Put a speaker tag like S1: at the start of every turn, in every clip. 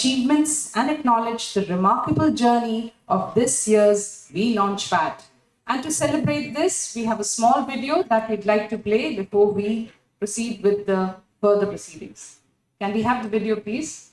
S1: achievements and acknowledge the remarkable journey of this year's VLaunchpad. And to celebrate this, we have a small video that we'd like to play before we proceed with the further proceedings. Can we have the video, please?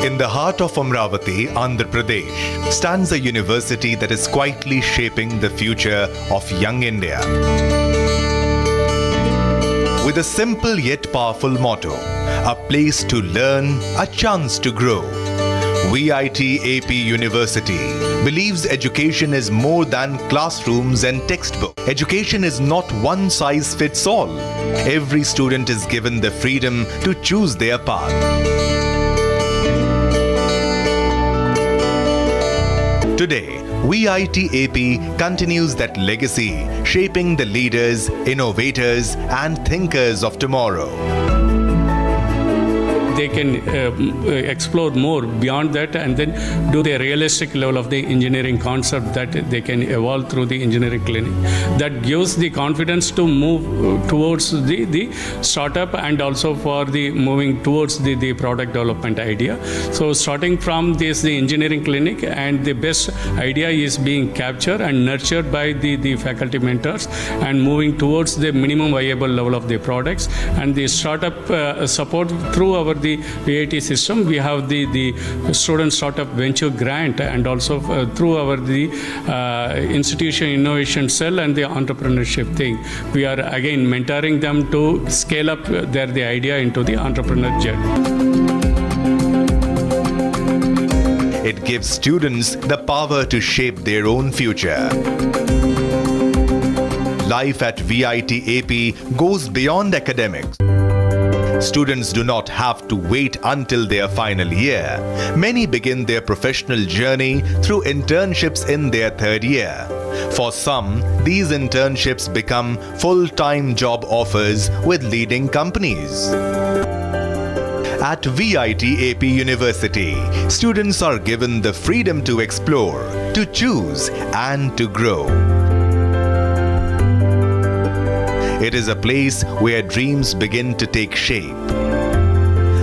S2: In the heart of Amravati, Andhra Pradesh, stands a university that is quietly shaping the future of young India. With a simple yet powerful motto, a place to learn, a chance to grow. VIT-AP University believes education is more than classrooms and textbooks. Education is not one size fits all. Every student is given the freedom to choose their path. Today, VIT-AP continues that legacy, shaping the leaders, innovators, and thinkers of tomorrow.
S3: They can explore more beyond that and then do the realistic level of the engineering concept that they can evolve through the engineering clinic. That gives the confidence to move towards the startup and also for the moving towards the product development idea. So starting from the engineering clinic, and the best idea is being captured and nurtured by the faculty mentors and moving towards the minimum viable level of the products, and the startup support through our the VIT system. We have the student startup venture grant, and also through our institution innovation cell and the entrepreneurship thing, we are again mentoring them to scale up the idea into the entrepreneur journey.
S2: It gives students the power to shape their own future. Life at VIT-AP goes beyond academics. Students do not have to wait until their final year. Many begin their professional journey through internships in their third year. For some, these internships become full-time job offers with leading companies. At VIT-AP University, students are given the freedom to explore, to choose, and to grow. It is a place where dreams begin to take shape,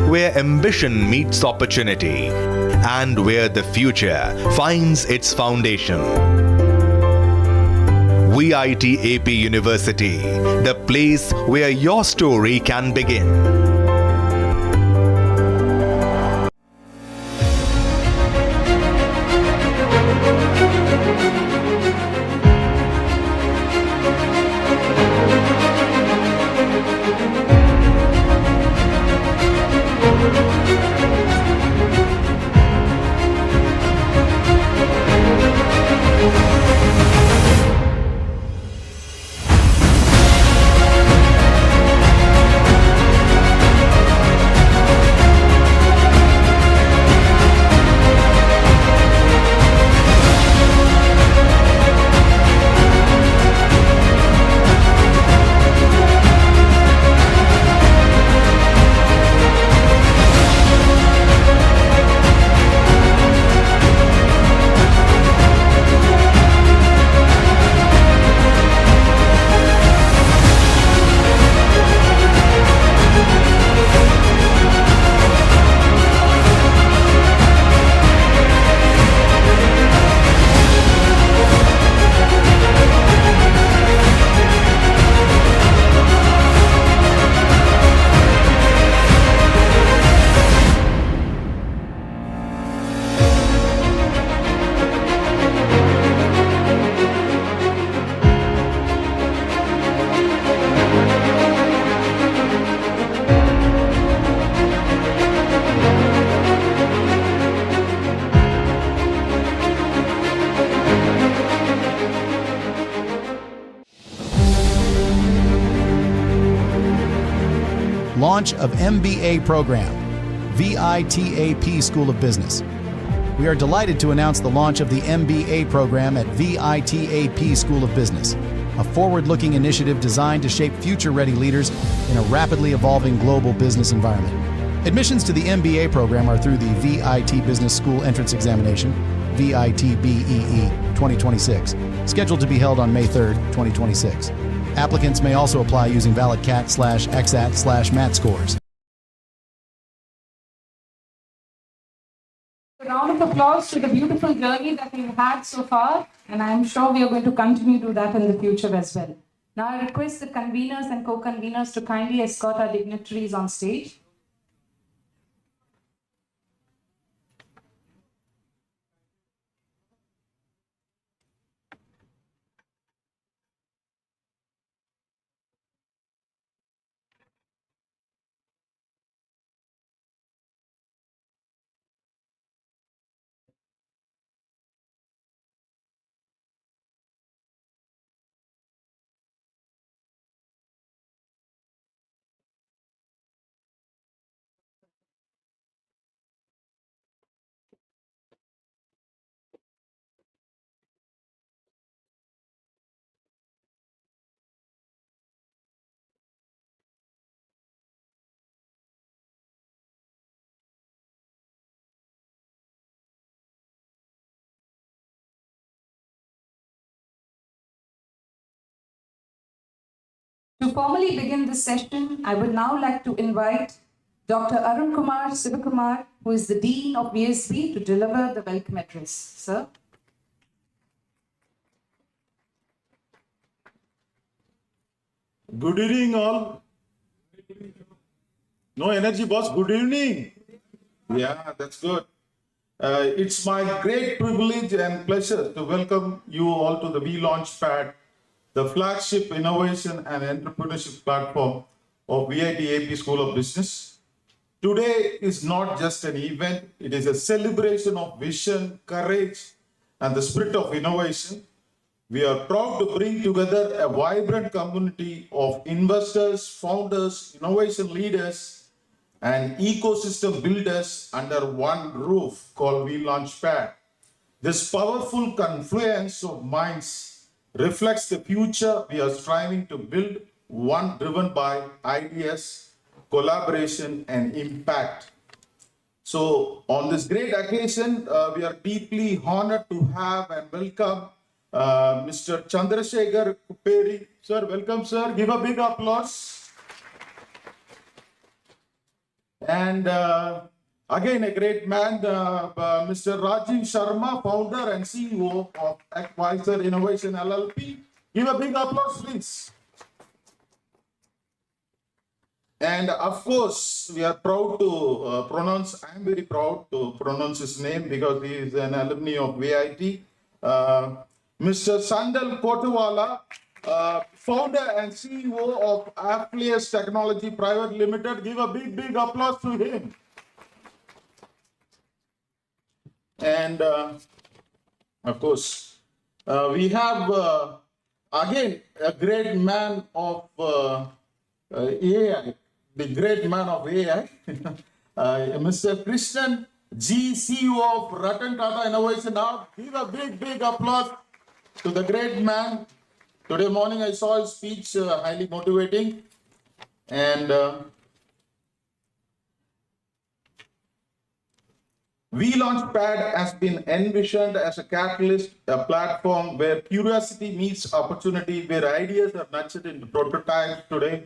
S2: where ambition meets opportunity, and where the future finds its foundation. VIT-AP University, the place where your story can begin.
S4: launch of MBA program, VIT-AP School of Business. We are delighted to announce the launch of the MBA program at VIT-AP School of Business, a forward-looking initiative designed to shape future-ready leaders in a rapidly evolving global business environment. Admissions to the MBA program are through the VIT Business School Entrance Examination, VIT-BEE 2026, scheduled to be held on May 3rd, 2026. Applicants may also apply using ValidCat/XAT/MAT scores.
S1: A round of applause to the beautiful journey that we've had so far, and I'm sure we are going to continue to do that in the future as well. Now I request the conveners and co-conveners to kindly escort our dignitaries on stage. To formally begin this session, I would now like to invite Dr. Arun Kumar Sivakumar, who is the Dean of VSB, to deliver the welcome address. Sir.
S5: Good evening, all. No energy, boss. Good evening. Yeah, that's good. It's my great privilege and pleasure to welcome you all to the VLaunchpad, the flagship innovation and entrepreneurship platform of VIT-AP School of Business. Today is not just an event, it is a celebration of vision, courage, and the spirit of innovation. We are proud to bring together a vibrant community of investors, founders, innovation leaders, and ecosystem builders under one roof called VLaunchpad. This powerful confluence of minds reflects the future we are striving to build, one driven by ideas, collaboration, and impact. So on this great occasion, we are deeply honored to have and welcome Mr. Chandrasekhar Kuperi. Sir, welcome, sir. Give a big applause. And again, a great man, Mr. Rajiv Sharma, founder and CEO of Advisor Innovation LLP. Give a big applause, please. And of course, we are proud to pronounce, I'm very proud to pronounce his name because he is an alumni of VIT. Mr. Sandal Kotawala, founder and CEO of Affiliates Technology Private Limited. Give a big, big applause to him. And of course, we have again a great man of AI, the great man of AI, Mr. Krishnan G, CEO of Ratan Tata Innovation Hub. Give a big, big applause to the great man. Today morning I saw his speech, highly motivating. And VLaunchpad has been envisioned as a catalyst, a platform where curiosity meets opportunity, where ideas are nurtured into prototypes today,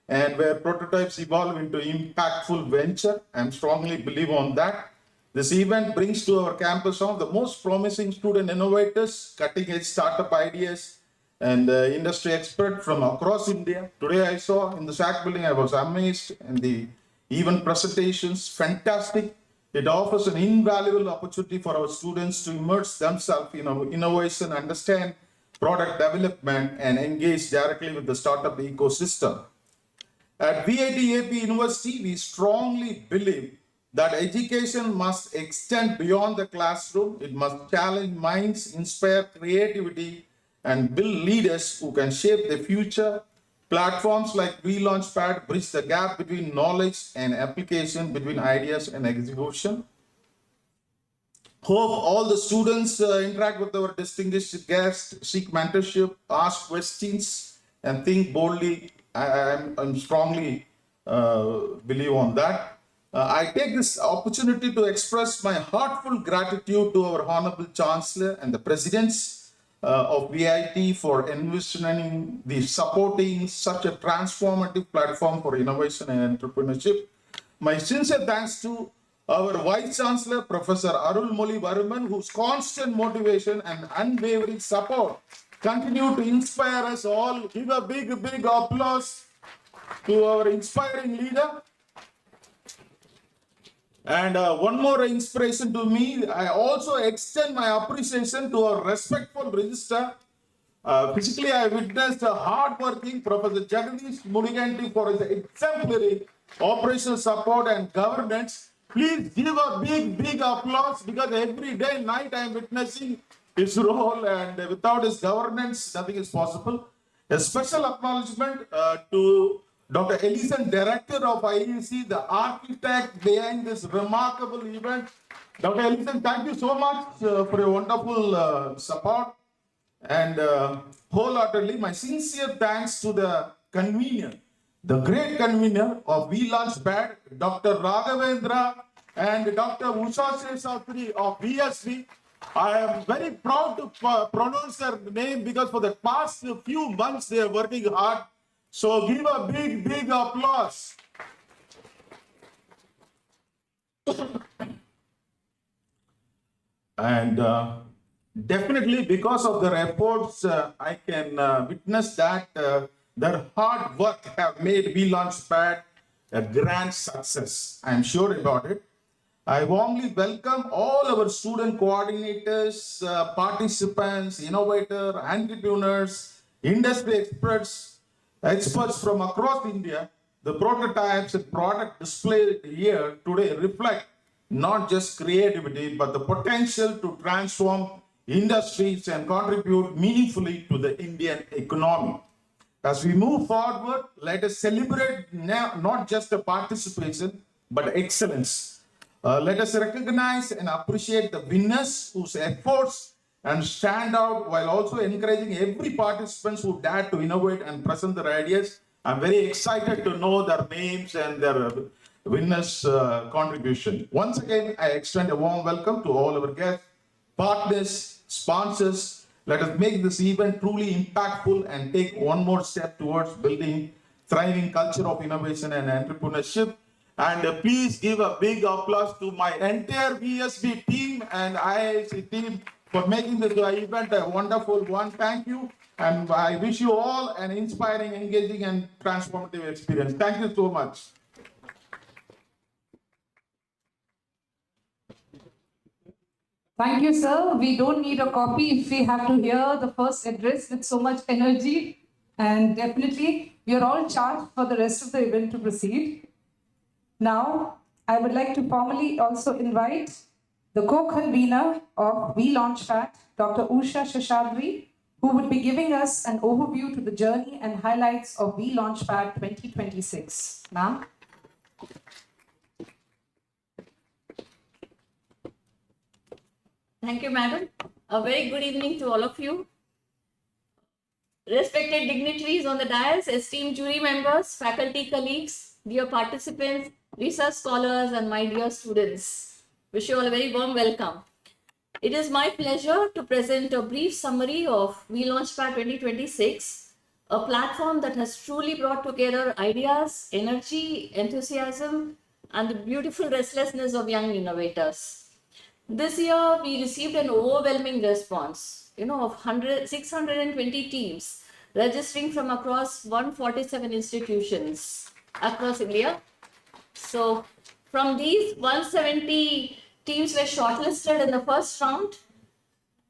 S5: and where prototypes evolve into impactful venture. I strongly believe on that. This event brings to our campus some of the most promising student innovators, cutting-edge startup ideas, and industry experts from across India. Today I saw in the SAC building, I was amazed, and the event presentations, fantastic. It offers an invaluable opportunity for our students to immerse themselves in innovation, understand product development, and engage directly with the startup ecosystem. At VIT-AP University, we strongly believe that education must extend beyond the classroom. It must challenge minds, inspire creativity, and build leaders who can shape the future Platforms like VLaunchpad bridge the gap between knowledge and application, between ideas and execution. Hope all the students interact with our distinguished guests, seek mentorship, ask questions, and think boldly. I'm strongly believe on that. I take this opportunity to express my heartfelt gratitude to our Honorable Chancellor and the Presidents of VIT for envisioning the supporting such a transformative platform for innovation and entrepreneurship. My sincere thanks to our Vice Chancellor, Professor Arulmozhi Varman, whose constant motivation and unwavering support continue to inspire us all. Give a big applause to our inspiring leader. And one more inspiration to me, I also extend my appreciation to our respectful registrar. Physically, I witnessed a hard-working Professor Jagadish Mudiganti for his exemplary operational support and governance. Please give a big applause, because every day, night, I am witnessing his role, and without his governance, nothing is possible. A special acknowledgement to Dr. Ellison, Director of IEC, the architect behind this remarkable event. Dr. Ellison, thank you so much for your wonderful support. And wholeheartedly, my sincere thanks to the convener, the great convener of VLaunchpad, Dr. Raghavendra and Dr. Usha Seshastri of VSV. I am very proud to pronounce their name, because for the past few months they are working hard. So give a big applause. And definitely, because of their efforts, I can witness that their hard work have made VLaunchpad a grand success. I am sure about it. I warmly welcome all our student coordinators, participants, innovators, entrepreneurs, industry experts from across India. The prototypes and product displayed here today reflect not just creativity, but the potential to transform industries and contribute meaningfully to the Indian economy. As we move forward, let us celebrate not just the participation, but excellence. Let us recognize and appreciate the winners whose efforts and stand out, while also encouraging every participant who dared to innovate and present their ideas. I'm very excited to know their names and their winners' contribution. Once again, I extend a warm welcome to all our guests, partners, sponsors. Let us make this event truly impactful and take one more step towards building thriving culture of innovation and entrepreneurship. And please give a big applause to my entire VSB team and IIC team for making this event a wonderful one. Thank you. And I wish you all an inspiring, engaging, and transformative experience. Thank you so much.
S1: Thank you, sir. We don't need a copy if we have to hear the first address with so much energy. And definitely, we are all charged for the rest of the event to proceed. Now, I would like to formally also invite the co-convener of VLaunchpad, Dr. Usha Seshastri, who would be giving us an overview to the journey and highlights of VLaunchpad 2026. Ma'am.
S6: Thank you, madam. A very good evening to all of you. Respected dignitaries on the dais, esteemed jury members, faculty colleagues, dear participants, research scholars, and my dear students. Wish you all a very warm welcome. It is my pleasure to present a brief summary of VLaunchpad 2026, a platform that has truly brought together ideas, energy, enthusiasm, and the beautiful restlessness of young innovators. This year, we received an overwhelming response, of 620 teams registering from across 147 institutions across India. So, from these 170 teams were shortlisted in the first round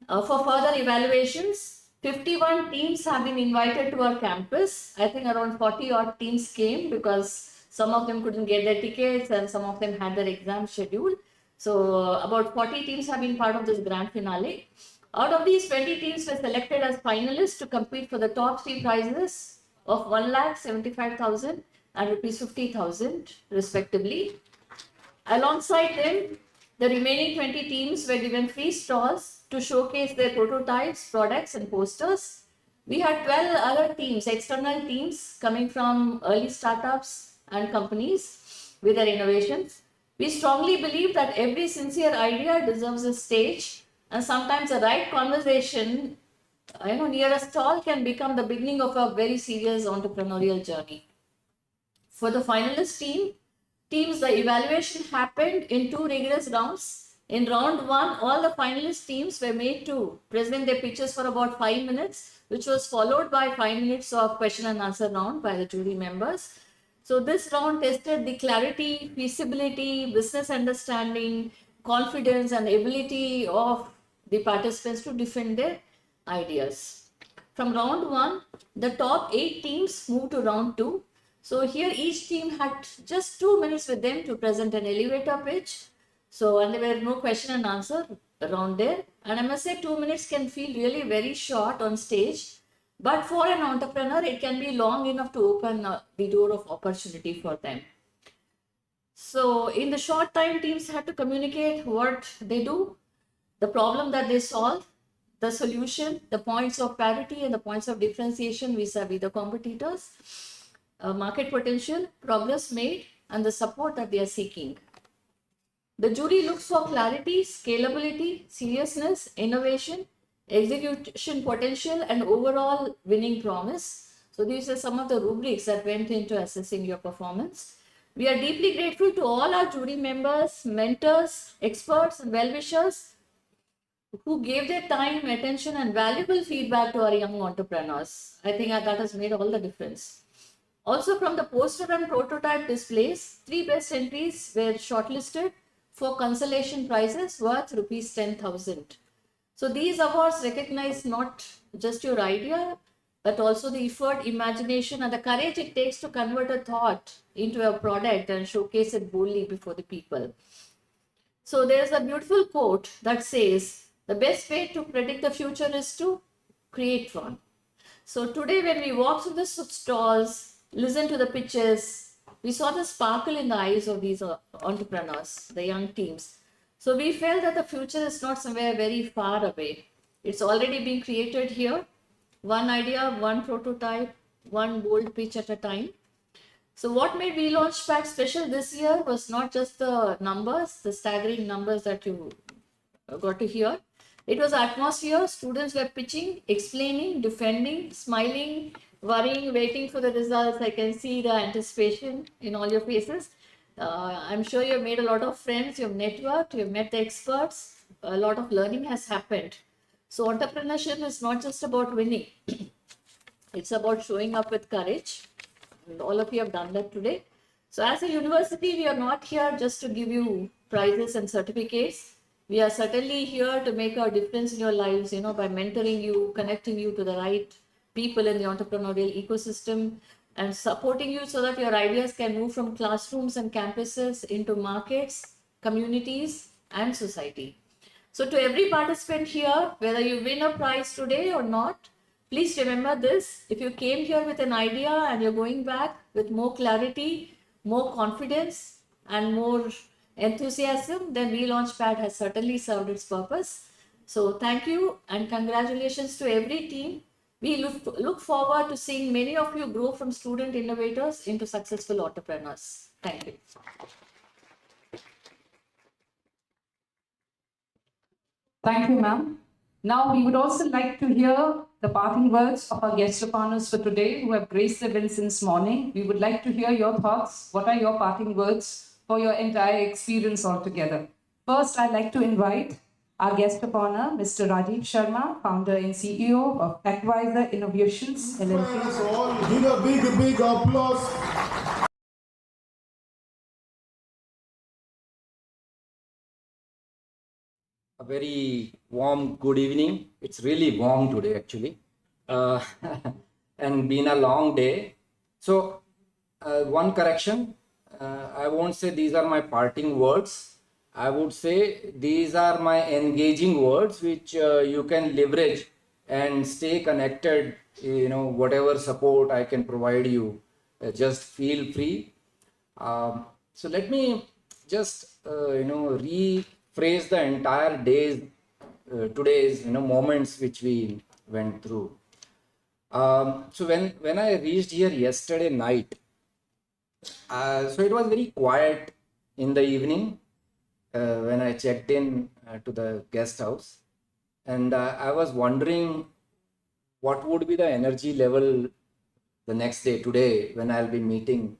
S6: for further evaluations. 51 teams have been invited to our campus. I think around 40 odd teams came because some of them couldn't get their tickets and some of them had their exam scheduled. So about 40 teams have been part of this grand finale. Out of these, 20 teams were selected as finalists to compete for the top 3 prizes of 1,75,000 and rupees 50,000 respectively. Alongside them, the remaining 20 teams were given free stalls to showcase their prototypes, products, and posters. We had 12 other teams, external teams coming from early startups and companies with their innovations. We strongly believe that every sincere idea deserves a stage, and sometimes a right conversation near a stall can become the beginning of a very serious entrepreneurial journey. For the finalist teams, the evaluation happened in 2 rigorous rounds. In round 1, all the finalist teams were made to present their pitches for about 5 minutes, which was followed by 5 minutes of question and answer round by the jury members. So this round tested the clarity, feasibility, business understanding, confidence, and ability of the participants to defend their ideas. From round 1, the top 8 teams moved to round 2. So here each team had just 2 minutes with them to present an elevator pitch. And there were no question and answer around there. And I must say 2 minutes can feel really very short on stage. But for an entrepreneur, it can be long enough to open the door of opportunity for them. So in the short time, teams had to communicate what they do, the problem that they solve, the solution, the points of parity and the points of differentiation vis-a-vis the competitors, market potential, progress made, and the support that they are seeking. The jury looks for clarity, scalability, seriousness, innovation, execution potential, and overall winning promise. So these are some of the rubrics that went into assessing your performance. We are deeply grateful to all our jury members, mentors, experts, and well-wishers who gave their time, attention, and valuable feedback to our young entrepreneurs. I think that has made all the difference. Also, from the poster and prototype displays, 3 best entries were shortlisted for consolation prizes worth rupees 10,000. So these awards recognize not just your idea, but also the effort, imagination, and the courage it takes to convert a thought into a product and showcase it boldly before the people. So there's a beautiful quote that says, the best way to predict the future is to create one. So today when we walked through the stalls, listened to the pitches, we saw the sparkle in the eyes of these entrepreneurs, the young teams. So we felt that the future is not somewhere very far away. It's already being created here. One idea, one prototype, one bold pitch at a time. So what made VLaunchpad special this year was not just the numbers, the staggering numbers that you got to hear. It was atmosphere. Students were pitching, explaining, defending, smiling, worrying, waiting for the results. I can see the anticipation in all your faces. I'm sure you've made a lot of friends, you've networked, you've met the experts. A lot of learning has happened. So entrepreneurship is not just about winning. It's about showing up with courage. And all of you have done that today. So as a university, we are not here just to give you prizes and certificates. We are certainly here to make a difference in your lives, by mentoring you, connecting you to the right people in the entrepreneurial ecosystem, and supporting you so that your ideas can move from classrooms and campuses into markets, communities, and society. So to every participant here, whether you win a prize today or not, please remember this. If you came here with an idea and you're going back with more clarity, more confidence, and more enthusiasm, then VLaunchpad has certainly served its purpose. So thank you and congratulations to every team. We look forward to seeing many of you grow from student innovators into successful entrepreneurs. Thank you.
S1: Thank you, ma'am. Now, we would also like to hear the parting words of our guest of honors for today who have graced the event since morning. We would like to hear your thoughts. What are your parting words for your entire experience altogether? First, I'd like to invite our guest of honor, Mr. Rajiv Sharma, founder and CEO of Advisor Innovations LLP.
S5: So all give a big applause.
S7: A very warm good evening. It's really warm today actually, and been a long day. So one correction, I won't say these are my parting words. I would say these are my engaging words which you can leverage and stay connected whatever support I can provide you, just feel free. So let me just rephrase the entire today's moments which we went through. So when I reached here yesterday night, so it was very quiet in the evening when I checked in to the guest house, and I was wondering what would be the energy level the next day, today, when I'll be meeting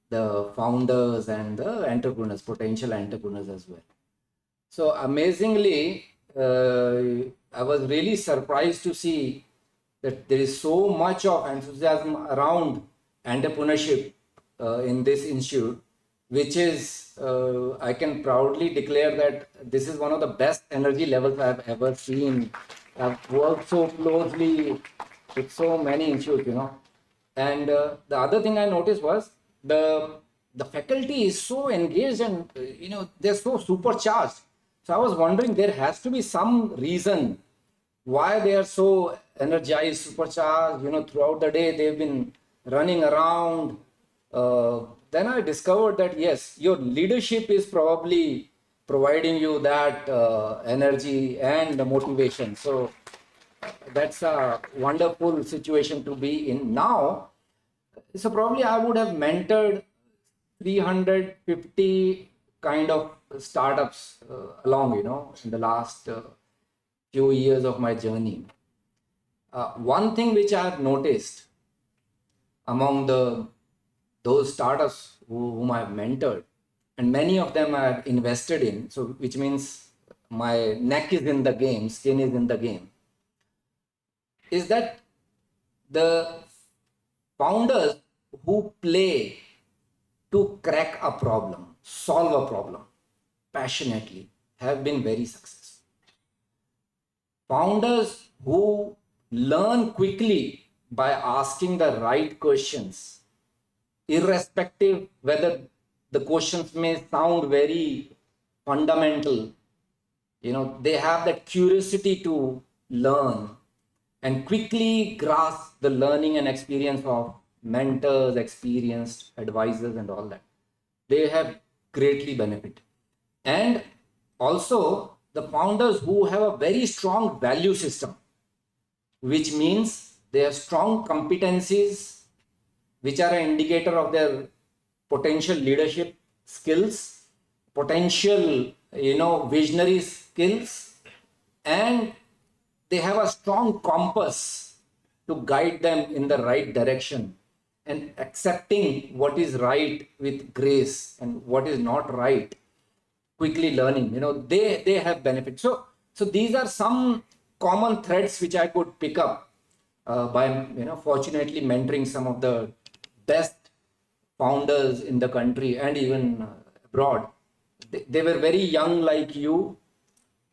S7: the founders and the entrepreneurs, potential entrepreneurs as well. So amazingly, I was really surprised to see that there is so much of enthusiasm around entrepreneurship in this institute, which is, I can proudly declare that this is one of the best energy levels I've ever seen. I've worked so closely with so many institutes, And the other thing I noticed was the faculty is so engaged and, they're so supercharged. So I was wondering, there has to be some reason why they are so energized, supercharged, throughout the day they've been running around. Then I discovered that, yes, your leadership is probably providing you that energy and the motivation. So that's a wonderful situation to be in now. So probably I would have mentored 350 kind of startups along, in the last few years of my journey. One thing which I have noticed among those startups whom I have mentored, and many of them I have invested in, so which means my neck is in the game, skin is in the game, is that the founders who play to crack a problem, solve a problem passionately, have been very successful. Founders who learn quickly by asking the right questions, irrespective whether the questions may sound very fundamental, they have that curiosity to learn and quickly grasp the learning and experience of mentors, experienced advisors, and all that. They have greatly benefited. And also the founders who have a very strong value system, which means they have strong competencies, which are an indicator of their potential leadership skills, potential, visionary skills, and they have a strong compass to guide them in the right direction and accepting what is right with grace and what is not right, quickly learning, they have benefit. So these are some common threads which I could pick up by, fortunately mentoring some of the best founders in the country and even abroad. They were very young like you.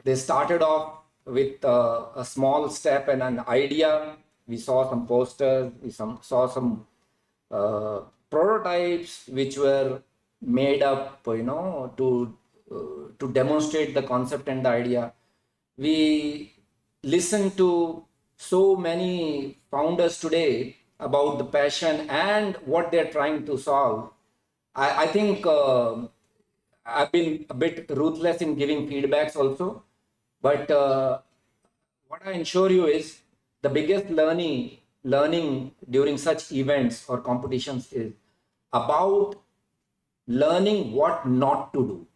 S7: They started off with a small step and an idea. We saw some posters, we saw some prototypes which were made up, to demonstrate the concept and the idea. We listened to so many founders today about the passion and what they're trying to solve. I think I've been a bit ruthless in giving feedbacks also, but what I ensure you is the biggest learning during such events or competitions is about learning what not to do.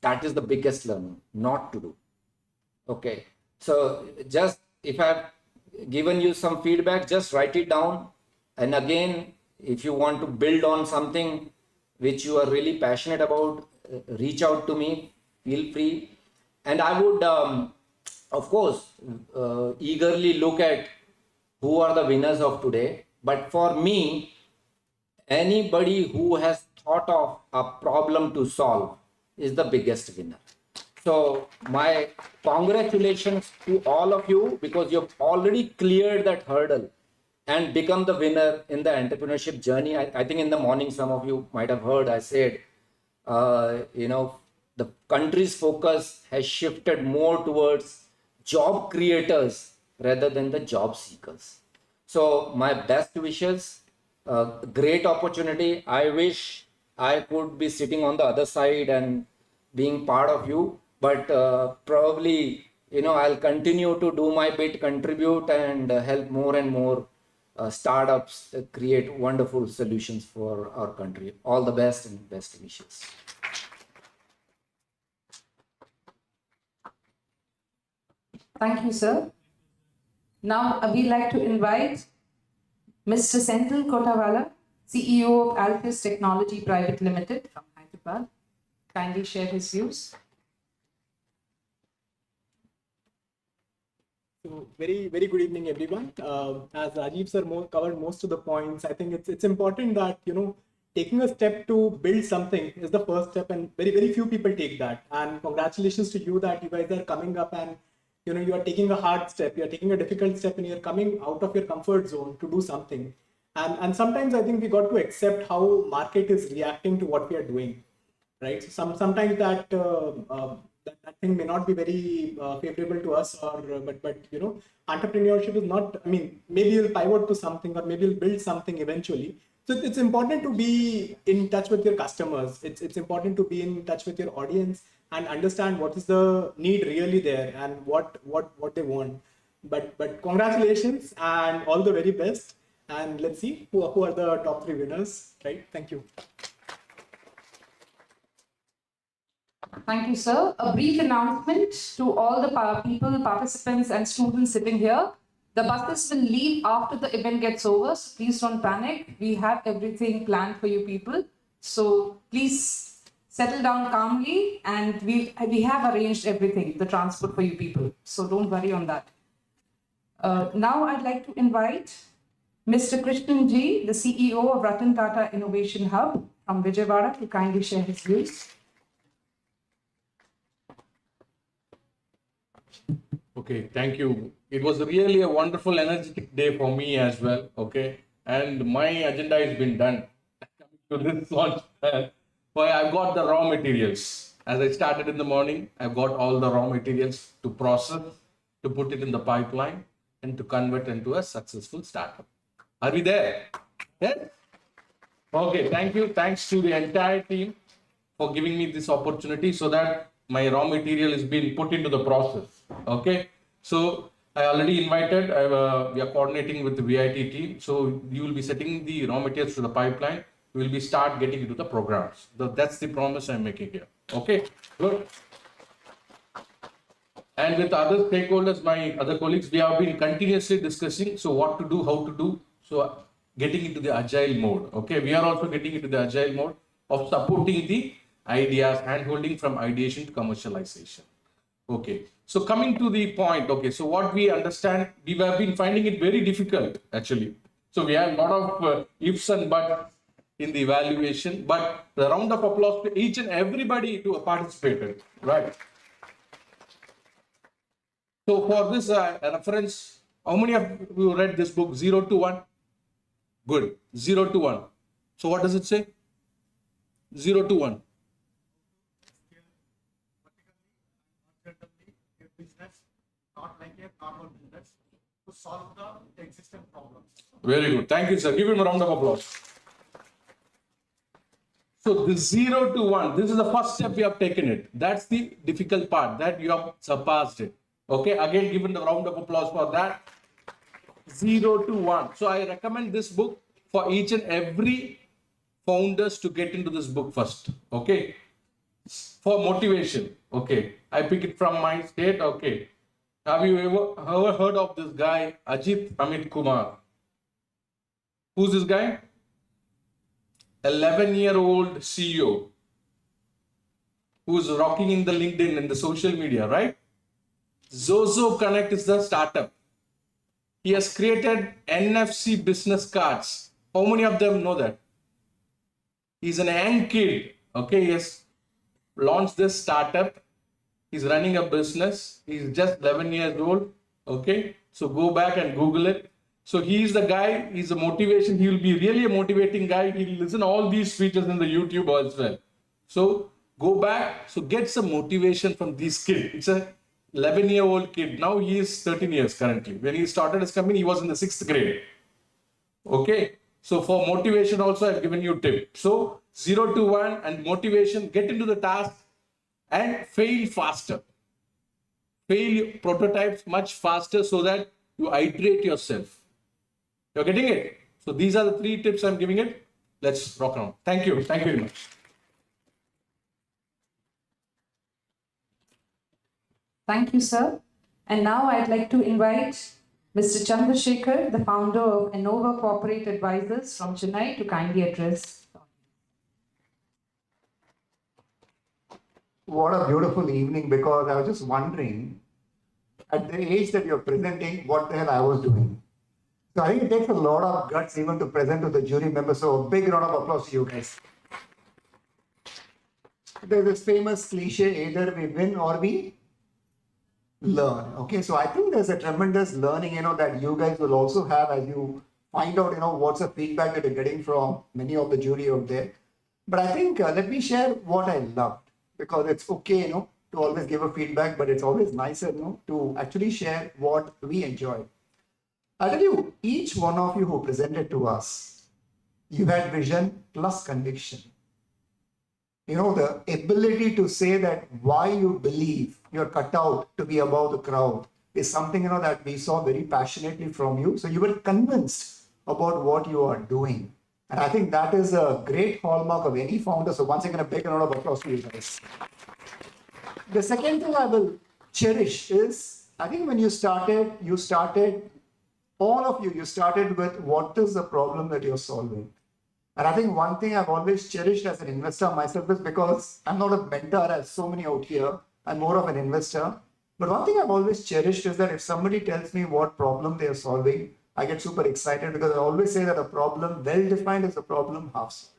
S7: That is the biggest learning, not to do. Okay, so just if I've given you some feedback, just write it down. And again, if you want to build on something which you are really passionate about, reach out to me, feel free. And I would, of course, eagerly look at who are the winners of today. But for me, anybody who has thought of a problem to solve is the biggest winner. So my congratulations to all of you, because you've already cleared that hurdle and become the winner in the entrepreneurship journey. I think in the morning, some of you might have heard I said, the country's focus has shifted more towards job creators rather than the job seekers. So my best wishes, great opportunity. I wish I could be sitting on the other side and being part of you, but probably, I'll continue to do my bit, contribute, and help more and more startups create wonderful solutions for our country. All the best and best wishes.
S1: Thank you, sir. Now, we'd like to invite Mr. Senthil Kotawala, CEO of Alphys Technology Private Limited from Hyderabad. Kindly share his views.
S8: So very good evening, everyone. As Rajiv sir covered most of the points, I think it's important that taking a step to build something is the first step, and very few people take that. And congratulations to you that you guys are coming up and you are taking a hard step, you are taking a difficult step, and you're coming out of your comfort zone to do something. And sometimes I think we got to accept how market is reacting to what we are doing, right? So sometimes that thing may not be very favorable to us, or but entrepreneurship is not. I mean, maybe you'll pivot to something, or maybe you'll build something eventually. So it's important to be in touch with your customers. It's important to be in touch with your audience and understand what is the need really there and what they want. But congratulations and all the very best. And let's see who are the top 3 winners, right? Thank you.
S1: Thank you, sir. A brief announcement to all the people, participants, and students sitting here. The buses will leave after the event gets over, so please don't panic. We have everything planned for you people. So please settle down calmly, and we have arranged everything, the transport for you people. So don't worry on that. Now I'd like to invite Mr. Krishnan Ji, the CEO of Ratan Tata Innovation Hub from Vijayawada, to kindly share his views.
S9: Okay, thank you. It was really a wonderful, energetic day for me as well. Okay, and my agenda has been done. Coming to this launch, I've got the raw materials. As I started in the morning, I've got all the raw materials to process, to put it in the pipeline, and to convert into a successful startup. Are we there? Yes? Okay, thank you. Thanks to the entire team for giving me this opportunity so that my raw material is being put into the process. Okay, so I already invited, we are coordinating with the VIT team. So you will be setting the raw materials to the pipeline. We will be start getting into the programs. That's the promise I'm making here. Okay, good. And with other stakeholders, my other colleagues, we have been continuously discussing. So what to do, how to do. So getting into the agile mode. Okay, we are also getting into the agile mode of supporting the ideas, hand-holding from ideation to commercialization. Okay, so coming to the point, okay, so what we understand, we have been finding it very difficult actually. So we have a lot of ifs and buts in the evaluation, but the round of applause to each and everybody to participate, right? So for this reference, how many of you read this book, 0 to 1? Good, 0 to 1. So what does it say? 0 to 1.
S10: Not like a normal business, to solve the existing problems.
S9: Very good. Thank you, sir. Give him a round of applause. So the 0 to 1, this is the first step we have taken it. That's the difficult part, that you have surpassed it. Okay, again, given the round of applause for that. 0 to 1. So I recommend this book for each and every founders to get into this book first. Okay, for motivation. Okay, I pick it from my state. Okay. Have you ever heard of this guy, Ajit Amit Kumar? Who's this guy? 11-year-old CEO who's rocking in the LinkedIn and the social media, right? Zozo Connect is the startup. He has created NFC business cards. How many of them know that? He's an young kid. Okay, he has launched this startup. He's running a business. He's just 11 years old. Okay, so go back and Google it. So he's the guy. He's a motivation. He will be really a motivating guy. He'll listen to all these speeches in the YouTube as well. So go back. So get some motivation from this kid. It's a 11-year-old kid. Now he is 13 years currently. When he started his company, he was in the 6th grade. Okay. So for motivation also, I've given you tip. So 0 to 1 and motivation, get into the task and fail faster. Fail prototypes much faster so that you iterate yourself. You're getting it? So these are the 3 tips I'm giving it. Let's rock on. Thank you. Thank you very much.
S1: Thank you, sir. And now I'd like to invite Mr. Chandrasekhar, the founder of Innova Corporate Advisors from Chennai, to kindly address.
S10: What a beautiful evening, because I was just wondering at the age that you're presenting what the hell I was doing. So I think it takes a lot of guts even to present to the jury members. So a big round of applause to you guys. There's this famous cliche, either we win or we learn. Okay, so I think there's a tremendous learning, that you guys will also have as you find out, what's the feedback that you're getting from many of the jury out there. But I think let me share what I loved, because it's okay, to always give a feedback, but it's always nicer, to actually share what we enjoyed. I'll tell you, each one of you who presented to us, you had vision plus conviction. The ability to say that why you believe you're cut out to be above the crowd is something, that we saw very passionately from you. So you were convinced about what you are doing. And I think that is a great hallmark of any founder. So once again, a big round of applause to you guys. The second thing I will cherish is, I think when you started, all of you started with what is the problem that you're solving. And I think one thing I've always cherished as an investor myself is, because I'm not a mentor as so many out here, I'm more of an investor. But one thing I've always cherished is that if somebody tells me what problem they are solving, I get super excited, because I always say that a problem well defined is a problem half solved.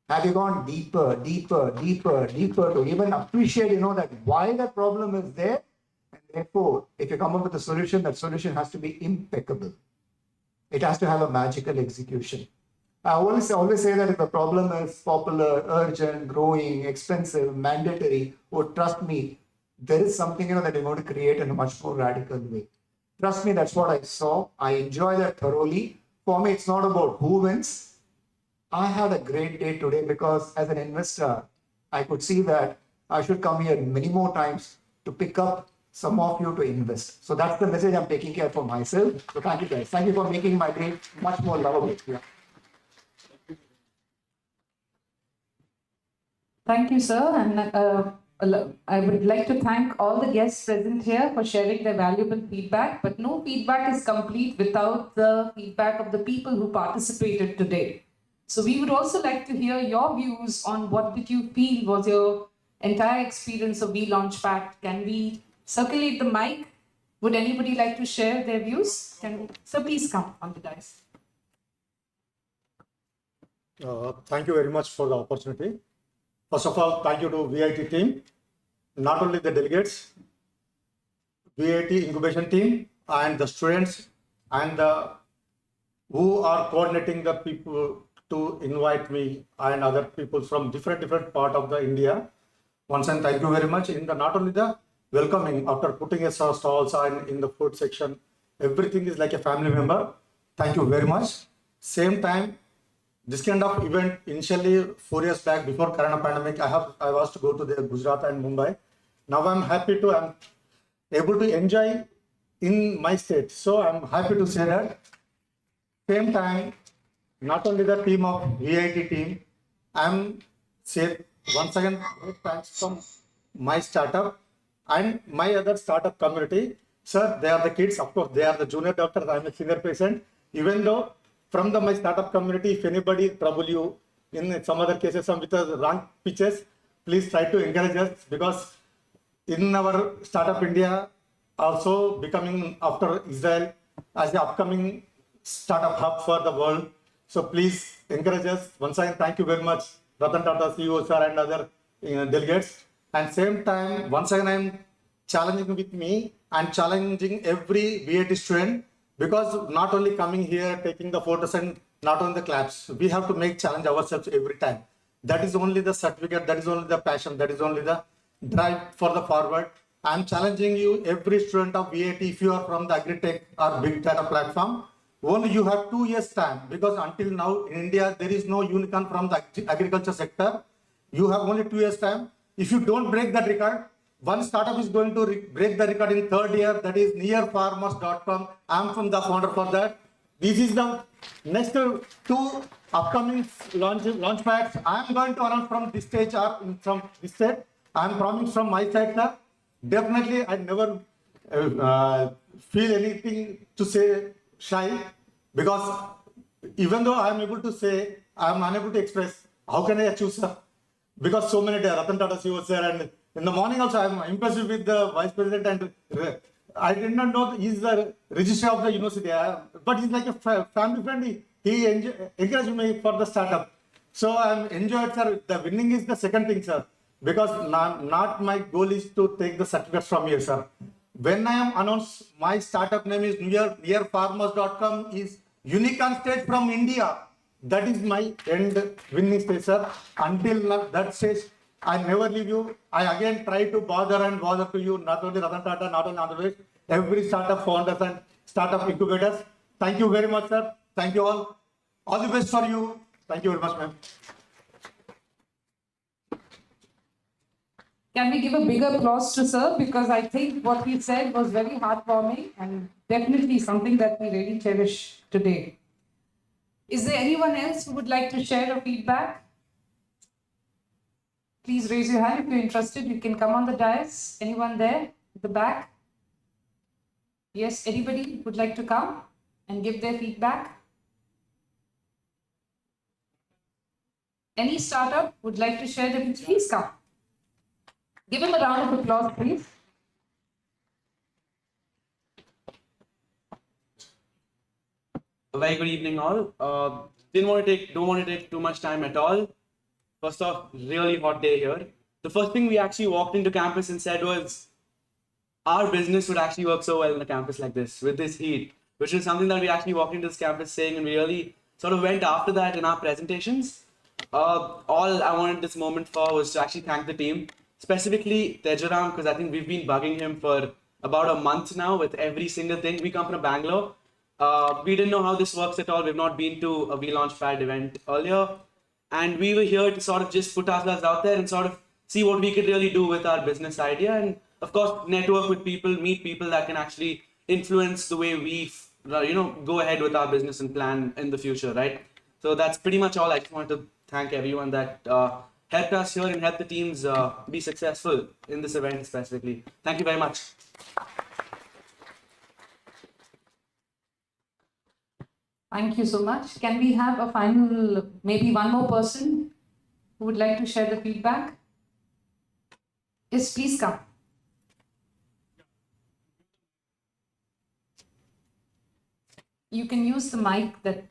S10: Have you gone deeper to even appreciate, that why that problem is there? And therefore, if you come up with a solution, that solution has to be impeccable. It has to have a magical execution. I always say that if the problem is popular, urgent, growing, expensive, mandatory, trust me, there is something that you're going to create in a much more radical way. Trust me, that's what I saw. I enjoy that thoroughly. For me, it's not about who wins. I had a great day today, because as an investor, I could see that I should come here many more times to pick up some of you to invest. So that's the message I'm taking care for myself. So thank you guys. Thank you for making my day much more lovable. Yeah.
S1: Thank you, sir. And I would like to thank all the guests present here for sharing their valuable feedback. But no feedback is complete without the feedback of the people who participated today. So we would also like to hear your views on what did you feel was your entire experience of VLaunchpad. Can we circulate the mic? Would anybody like to share their views? So please come on the dais.
S11: Thank you very much for the opportunity. First of all, thank you to VIT team, not only the delegates, VIT incubation team and the students and who are coordinating the people to invite me and other people from different part of the India. Once again, thank you very much. Not only the welcoming after putting a stalls and in the food section, everything is like a family member. Thank you very much. Same time, this kind of event initially 4 years back before Corona pandemic, I was to go to the Gujarat and Mumbai. Now I'm able to enjoy in my state. So I'm happy to say that. Same time, not only the team of VIT team, I'm say once again thanks from my startup and my other startup community. Sir, they are the kids, of course, they are the junior doctors. I'm a senior patient. Even though from my startup community, if anybody trouble you in some other cases, some with the wrong pitches, please try to encourage us, because in our startup India also becoming after Israel as the upcoming startup hub for the world. So please encourage us. Once again, thank you very much, Ratan Tata, CEO sir, and other delegates. And same time, once again, I'm challenging with me and challenging every VIT student, because not only coming here, taking the photos and not only the claps, we have to make challenge ourselves every time. That is only the certificate, that is only the passion, that is only the drive for the forward. I'm challenging you, every student of VIT, if you are from the agri-tech or big data platform, only you have 2 years time, because until now in India there is no unicorn from the agriculture sector. You have only 2 years time. If you don't break that record, one startup is going to break the record in 3rd year, that is nearfarmers.com. I'm from the founder for that. This is the next 2 upcoming launch pads. I'm going to announce from this stage or from this stage. I'm promising from my side, sir. Definitely, I never feel anything to say shy, because even though I'm able to say, I'm unable to express, how can I achieve, sir? Because so many Ratan Tata was there, and in the morning also I'm impressed with the vice president, and I did not know that he's the registrar of the university, but he's like a family friend. He encouraged me for the startup. So I'm enjoyed, sir. The winning is the second thing, sir, because not my goal is to take the certificates from here, sir. When I am announced, my startup name is nearfarmers.com is unicorn stage from India. That is my end winning stage, sir. Until that stage, I never leave you. I again try to bother to you, not only Ratan Tata, not only Andhra, every startup founders and startup incubators. Thank you very much, sir. Thank you all. All the best for you. Thank you very much, ma'am.
S1: Can we give a big applause to sir? Because I think what he said was very heartwarming and definitely something that we really cherish today. Is there anyone else who would like to share a feedback? Please raise your hand if you're interested. You can come on the dais. Anyone there at the back? Yes, anybody would like to come and give their feedback? Any startup would like to share their, please come. Give him a round of applause, please.
S12: A very good evening, all. Don't want to take too much time at all. First off, really hot day here. The first thing we actually walked into campus and said was, our business would actually work so well in a campus like this with this heat, which is something that we actually walked into this campus saying, and we really sort of went after that in our presentations. All I wanted this moment for was to actually thank the team, specifically Tejaram, because I think we've been bugging him for about a month now with every single thing. We come from Bangalore. We didn't know how this works at all. We've not been to a VLaunchpad event earlier. And we were here to sort of just put ourselves out there and sort of see what we could really do with our business idea. And of course, network with people, meet people that can actually influence the way we, go ahead with our business and plan in the future, right? So that's pretty much all. I just want to thank everyone that helped us here and helped the teams be successful in this event specifically. Thank you very much.
S1: Thank you so much. Can we have a final, maybe one more person who would like to share the feedback? Yes, please come. You can use the mic that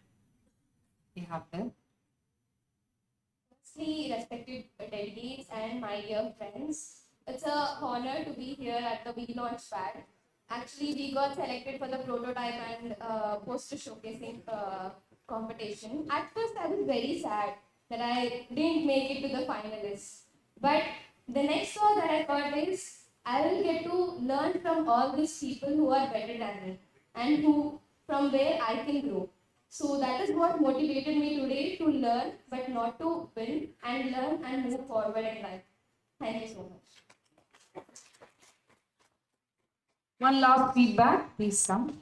S1: you have there.
S13: Firstly, respected delegates and my dear friends, it's an honor to be here at the VLaunchpad. Actually, we got selected for the prototype and poster showcasing competition. At first, I was very sad that I didn't make it to the finalists. But the next thought that I thought is, I will get to learn from all these people who are better than me and from where I can grow. So that is what motivated me today to learn, but not to win, and learn and move forward in life. Thank you so much.
S1: One last feedback, please come.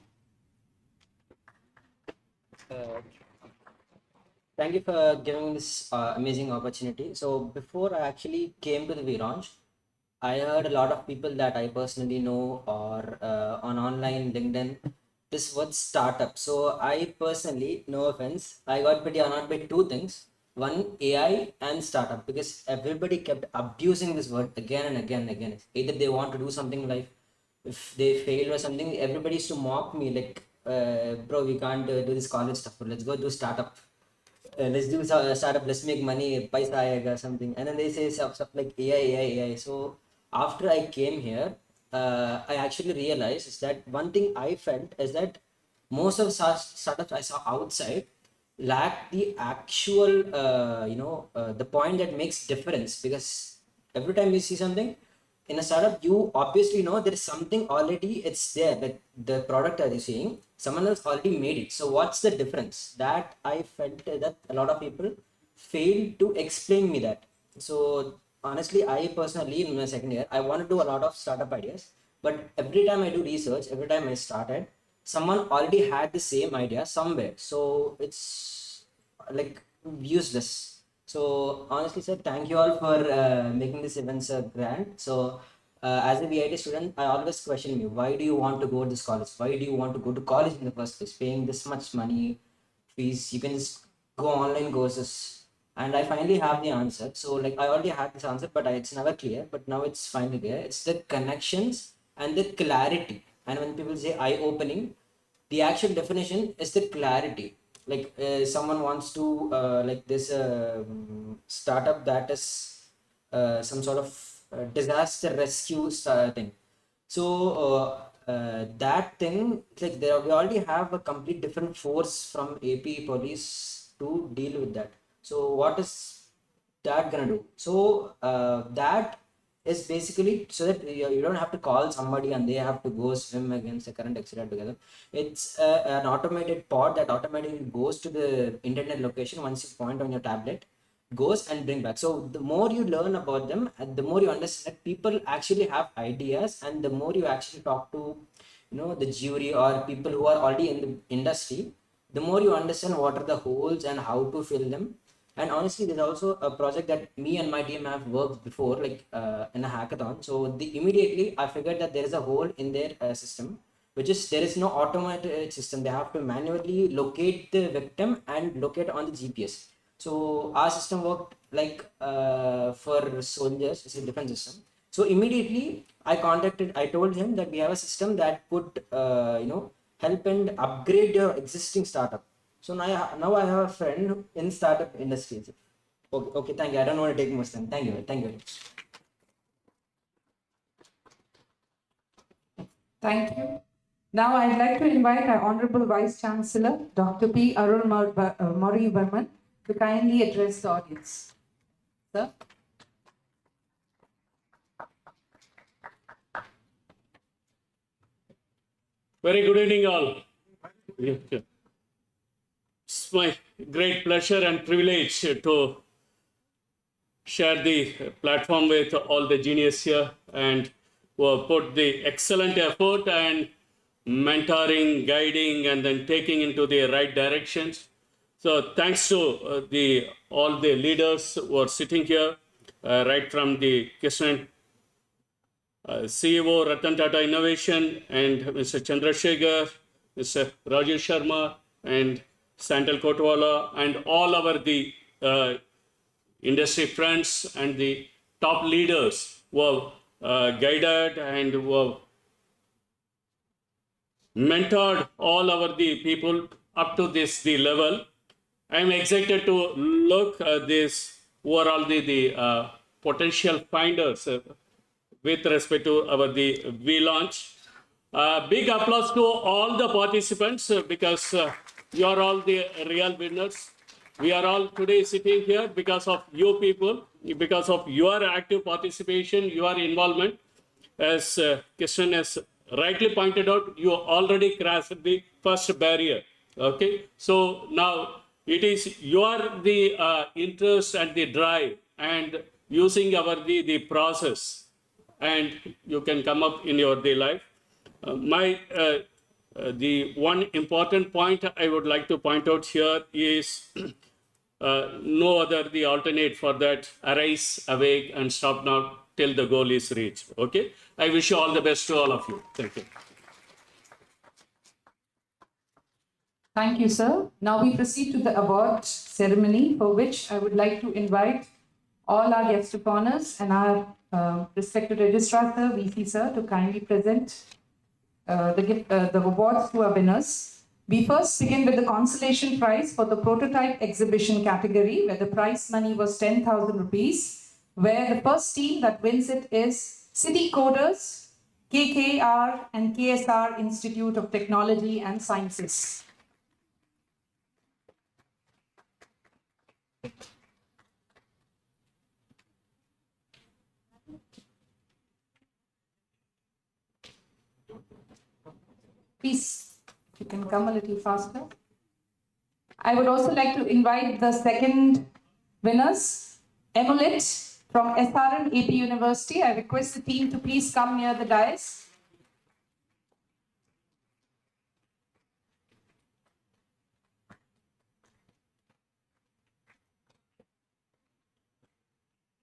S14: Thank you for giving this amazing opportunity. So before I actually came to the VLaunch, I heard a lot of people that I personally know or on online LinkedIn this word startup. So I personally, no offense, I got pretty annoyed by two things. One, AI and startup, because everybody kept abusing this word again and again and again. Either they want to do something in life, if they fail or something, everybody used to mock me like, bro, we can't do this college stuff, but let's go do startup. Let's do startup, let's make money, paisa aayega, something. And then they say stuff like AI. So after I came here, I actually realized is that one thing I felt is that most of startups I saw outside lack the actual, the point that makes difference, because every time we see something, in a startup, you obviously know there is something already, it's there, like the product that you're seeing, someone else already made it. So what's the difference? That I felt that a lot of people failed to explain me that. So honestly, I personally in my second year, I want to do a lot of startup ideas, but every time I do research, every time I started, someone already had the same idea somewhere. So it's like useless. So honestly, sir, thank you all for making this event so grand. So as a VIT student, I always question me, why do you want to go to this college? Why do you want to go to college in the first place? Paying this much money, fees, you can just go online courses. And I finally have the answer. So like I already had this answer, but it's never clear. But now it's finally clear. It's the connections and the clarity. And when people say eye-opening, the actual definition is the clarity. Like someone wants to like this startup that is some sort of disaster rescue thing. So that thing, like there we already have a complete different force from AP police to deal with that. So what is that gonna do? So that is basically so that you don't have to call somebody and they have to go swim against the current, etc. together. It's an automated pod that automatically goes to the internet location once you point on your tablet, goes and bring back. So the more you learn about them and the more you understand that people actually have ideas, and the more you actually talk to the jury or people who are already in the industry, the more you understand what are the holes and how to fill them. And honestly, there's also a project that me and my team have worked before, like in a hackathon. So immediately I figured that there is a hole in their system, which is there is no automated system. They have to manually locate the victim and locate on the GPS. So our system worked like for soldiers, it's a different system. So immediately I told him that we have a system that could, help and upgrade your existing startup. So now I have a friend in startup industry. Okay, thank you. I don't want to take much time. Thank you. Thank you.
S1: Thank you. Now I'd like to invite our Honorable Vice Chancellor, Dr. P. Arul Murray Verman, to kindly address the audience. Sir.
S3: Very good evening, all. It's my great pleasure and privilege to share the platform with all the genius here and who have put the excellent effort and mentoring, guiding, and then taking into the right directions. So thanks to all the leaders who are sitting here, right from the Kishan CEO, Ratan Tata Innovation, and Mr. Chandrasekhar, Mr. Rajesh Sharma, and Santal Kotwala, and all our industry friends and the top leaders who have guided and who have mentored all our people up to the level. I am excited to look at this who are all the potential finders with respect to our VLaunch. Big applause to all the participants because you are all the real winners. We are all today sitting here because of you people, because of your active participation, your involvement. As Kishan has rightly pointed out, you already crossed the first barrier. Okay, so now it is the interest and the drive and using our the process, and you can come up in your day life. The one important point I would like to point out here is no other the alternate for that: arise, awake, and stop now till the goal is reached. Okay, I wish you all the best to all of you. Thank you.
S1: Thank you, sir. Now we proceed to the award ceremony, for which I would like to invite all our guest of honors and our respected registrar, sir, VC, sir, to kindly present the awards to our winners. We first begin with the consolation prize for the prototype exhibition category, where the prize money was 10,000 rupees, where the first team that wins it is City Coders, KKR and KSR Institute of Technology and Sciences. Please, if you can come a little faster. I would also like to invite the second winners, Emulet from SRM AP University. I request the team to please come near the dais.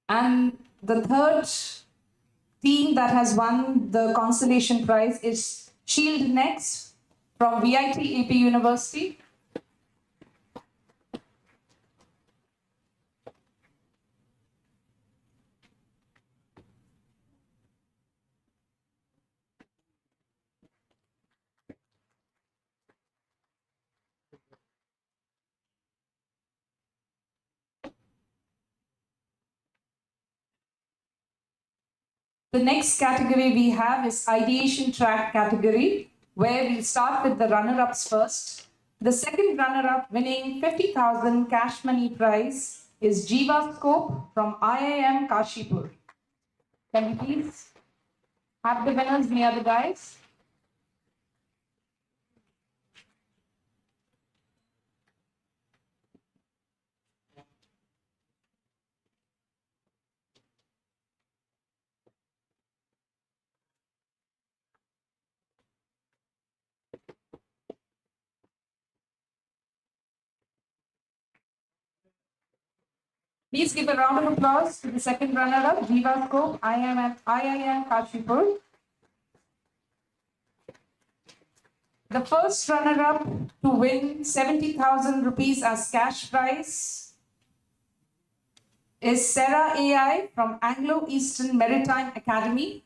S1: And the third team that has won the consolation prize is Shield Next from VIT-AP University. The next category we have is ideation track category, where we'll start with the runner-ups first. The second runner-up winning 50,000 cash money prize is Jiva Scope from IIM Kashipur. Can we please have the winners near the dais? Please give a round of applause to the second runner-up, Jiva Scope, IIM Kashipur. The first runner-up to win 70,000 rupees as cash prize is Sarah AI from Anglo-Eastern Maritime Academy.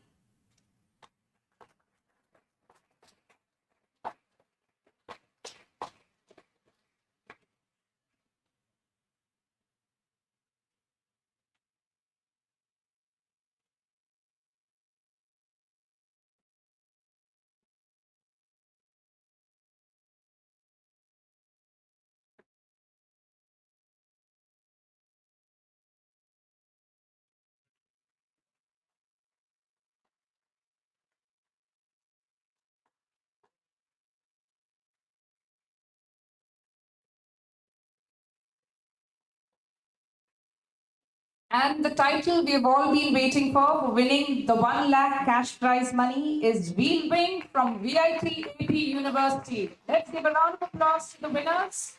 S1: And the title we have all been waiting for winning the 1 lakh cash prize money is Wheel Wing from VIT-AP University. Let's give a round of applause to the winners.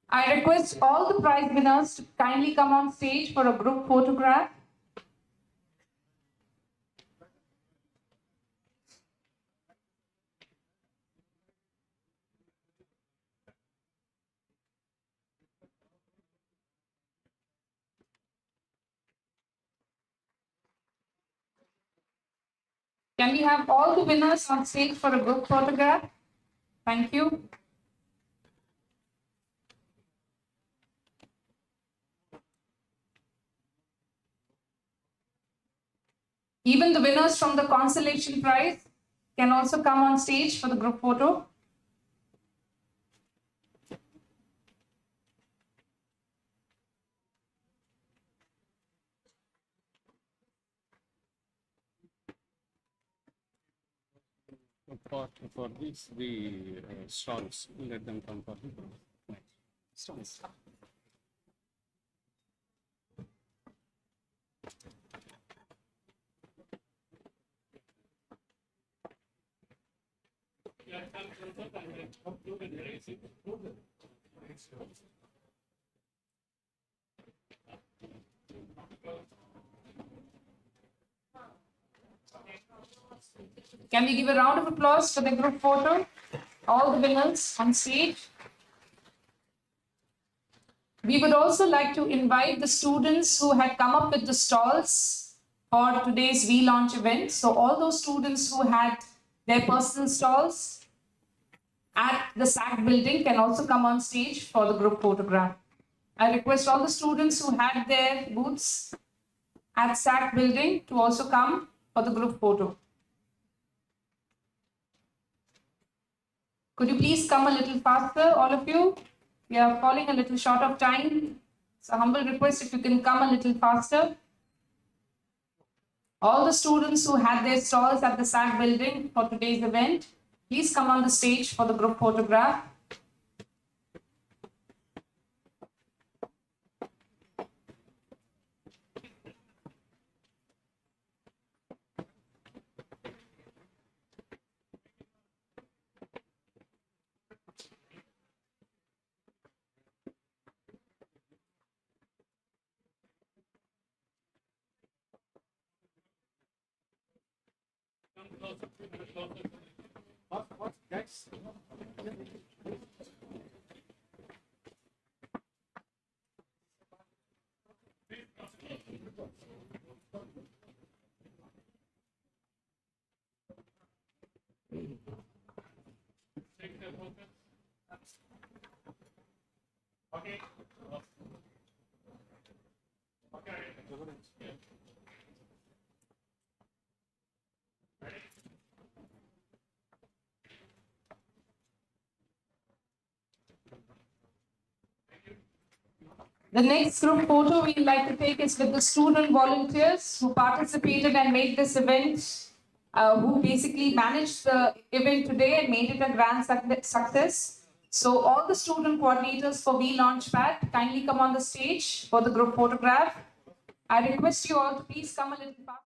S1: I request all the prize winners to kindly come on stage for a group photograph. Can we have all the winners on stage for a group photograph? Thank you. Even the winners from the consolation prize can also come on stage for the group photo.
S3: For this, the stalls, let them come for the stalls.
S1: Can we give a round of applause for the group photo? All the winners on stage. We would also like to invite the students who had come up with the stalls for today's VLaunch event. So all those students who had their personal stalls at the SAC building can also come on stage for the group photograph. I request all the students who had their booths at SAC building to also come for the group photo. Could you please come a little faster, all of you? We are falling a little short of time. So humble request if you can come a little faster. All the students who had their stalls at the SAC building for today's event, please come on the stage for the group photograph. The next group photo we'd like to take is with the student volunteers who participated and made this event, who basically managed the event today and made it a grand success. So all the student coordinators for VLaunchpad, kindly come on the stage for the group photograph. I request you all to please come a little fast.